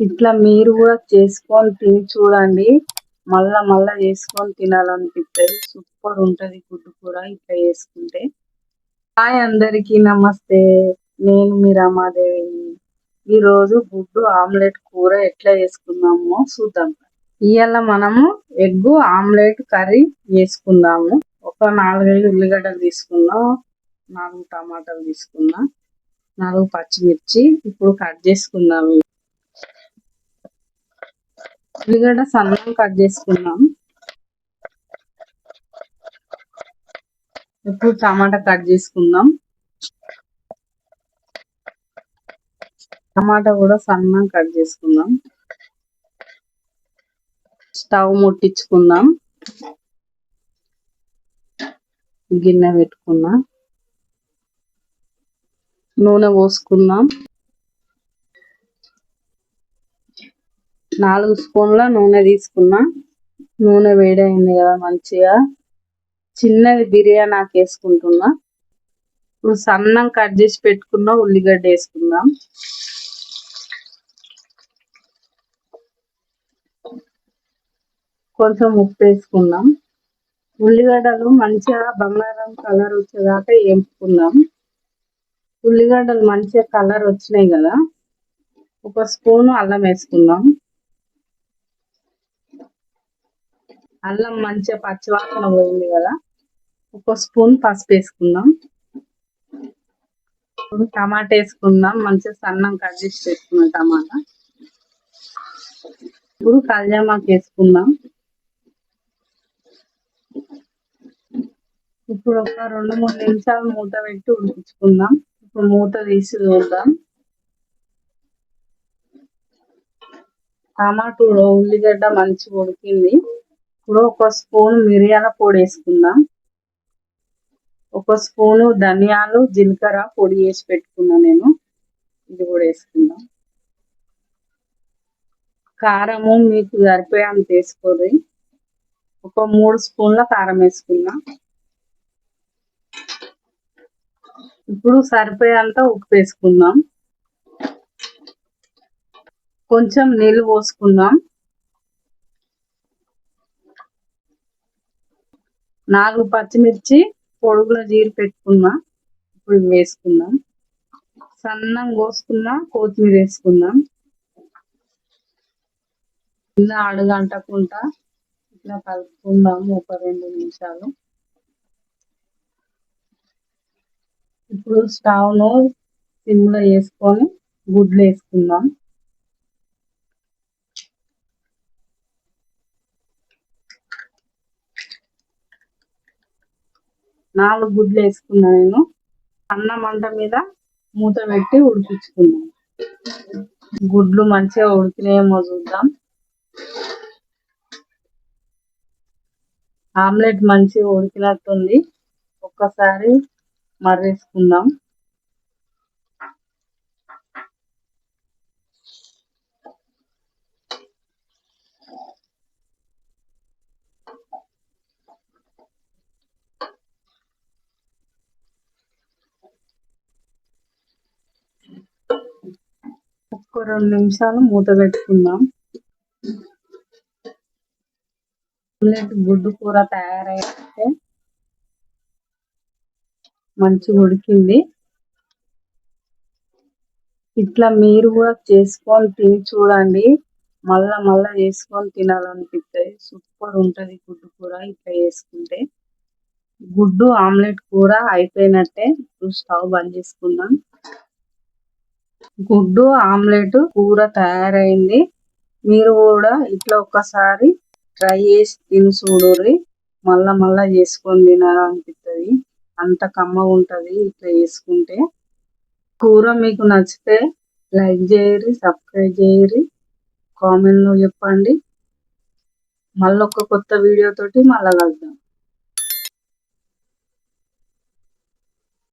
ఇట్లా మీరు కూడా చేసుకొని తిని చూడండి. మళ్ళా మళ్ళా చేసుకొని తినాలనిపిస్తుంది. సూపర్ ఉంటది గుడ్డు కూర ఇట్లా చేసుకుంటే. హాయ్ అందరికీ నమస్తే. నేను మీ రమాదేవిని. ఈరోజు గుడ్డు ఆమ్లెట్ కూర ఎట్లా చేసుకుందామో చూద్దాం. ఇవాళ మనము ఎగ్ ఆమ్లెట్ కర్రీ చేసుకుందాము. ఒక 4-5 ఉల్లిగడ్డలు తీసుకున్నాం, 4 టమాటాలు తీసుకున్నా, 4 పచ్చిమిర్చి. ఇప్పుడు కట్ చేసుకుందాం. ఉల్లిగడ్డ సన్నగా కట్ చేసుకున్నాం. ఇప్పుడు టమాటా కట్ చేసుకుందాం. టమాటా కూడా సన్నగా కట్ చేసుకుందాం. స్టవ్ ముట్టించుకుందాం. గిన్నె పెట్టుకుందాం. నూనె పోసుకుందాం. 4 స్పూన్ల నూనె తీసుకున్నా. నూనె వేడైంది కదా, మంచిగా చిన్నది బిర్యానీ ఆకు వేసుకుంటున్నా. ఇప్పుడు సన్నం కట్ చేసి పెట్టుకున్న ఉల్లిగడ్డ వేసుకుందాం. కొంచెం ఉప్పు వేసుకుందాం. ఉల్లిగడ్డలు మంచిగా బంగారం కలర్ వచ్చేదాకా వేపుకుందాం. ఉల్లిగడ్డలు మంచిగా కలర్ వచ్చినాయి కదా, 1 స్పూన్ అల్లం వేసుకుందాం. అల్లం మంచిగా పచ్చివాసన పోయింది కదా, 1 స్పూన్ పసుపు వేసుకుందాం. ఇప్పుడు టమాటా వేసుకుందాం. మంచిగా సన్నం కట్ చేసి పెట్టుకున్నాం టమాటా. ఇప్పుడు కళ్యామాకు వేసుకుందాం. ఇప్పుడు ఒక 2-3 నిమిషాలు మూత పెట్టి ఉడికించుకుందాం. ఇప్పుడు మూత తీసి చూద్దాం. టమాటో ఉల్లిగడ్డ మంచిగా ఉడికింది. ఇప్పుడు 1 స్పూన్ మిరియాల పొడి వేసుకుందాం. 1 స్పూను ధనియాలు జీలకర్ర పొడి వేసి పెట్టుకున్నా నేను, ఇది కూడా వేసుకుందాం. కారము మీకు సరిపోయేంత వేసుకోండి. ఒక 3 స్పూన్ల కారం వేసుకుందాం. ఇప్పుడు సరిపోయేంత ఉప్పు వేసుకుందాం. కొంచెం నీళ్ళు పోసుకుందాం. 4 పచ్చిమిర్చి పొడుగులో చీరి పెట్టుకున్నా. ఇప్పుడు వేసుకుందాం. సన్నం కోసుకున్నా కొత్తిమీర వేసుకుందాం. ఇలా అడుగంటకుండా ఇట్లా కలుపుకుందాం ఒక 2 నిమిషాలు. ఇప్పుడు స్టవ్ను సిమ్లో వేసుకొని గుడ్లు వేసుకుందాం. నాలుగు గుడ్లు వేసుకున్నా నేను. అన్నం మంట మీద మూత పెట్టి ఉడికించుకుందాం. గుడ్లు మంచిగా ఉడికినాయేమో చూద్దాం. ఆమ్లెట్ మంచిగా ఉడికినట్టుంది. ఒక్కసారి మర్రేసుకుందాం. ఒక్క 2 నిమిషాలు మూత పెట్టుకుందాం. ఆమ్లెట్ గుడ్డు కూర తయారైతే మంచిగా ఉడికింది. ఇట్లా మీరు కూడా చేసుకొని తిని చూడండి. మళ్ళా మళ్ళా చేసుకొని తినాలనిపిస్తుంది. సూపర్ ఉంటది గుడ్డు కూర ఇట్లా చేసుకుంటే. గుడ్డు ఆమ్లెట్ కూర అయిపోయినట్టే. ఇప్పుడు స్టవ్ బంద్ చేసుకుందాం. గుడ్డు ఆమ్లెట్ కూర తయారైంది. మీరు కూడా ఇట్లా ఒక్కసారి ట్రై చేసి తిని చూడుర్రి. మళ్ళా మళ్ళా చేసుకొని తినాలనిపిస్తుంది. అంత కమ్మగా ఉంటుంది ఇట్లా చేసుకుంటే. కూర మీకు నచ్చితే లైక్ చేయరి, సబ్స్క్రైబ్ చేయరి, కామెంట్లో చెప్పండి. మళ్ళీ ఒక కొత్త వీడియో తోటి మళ్ళా కలుద్దాం.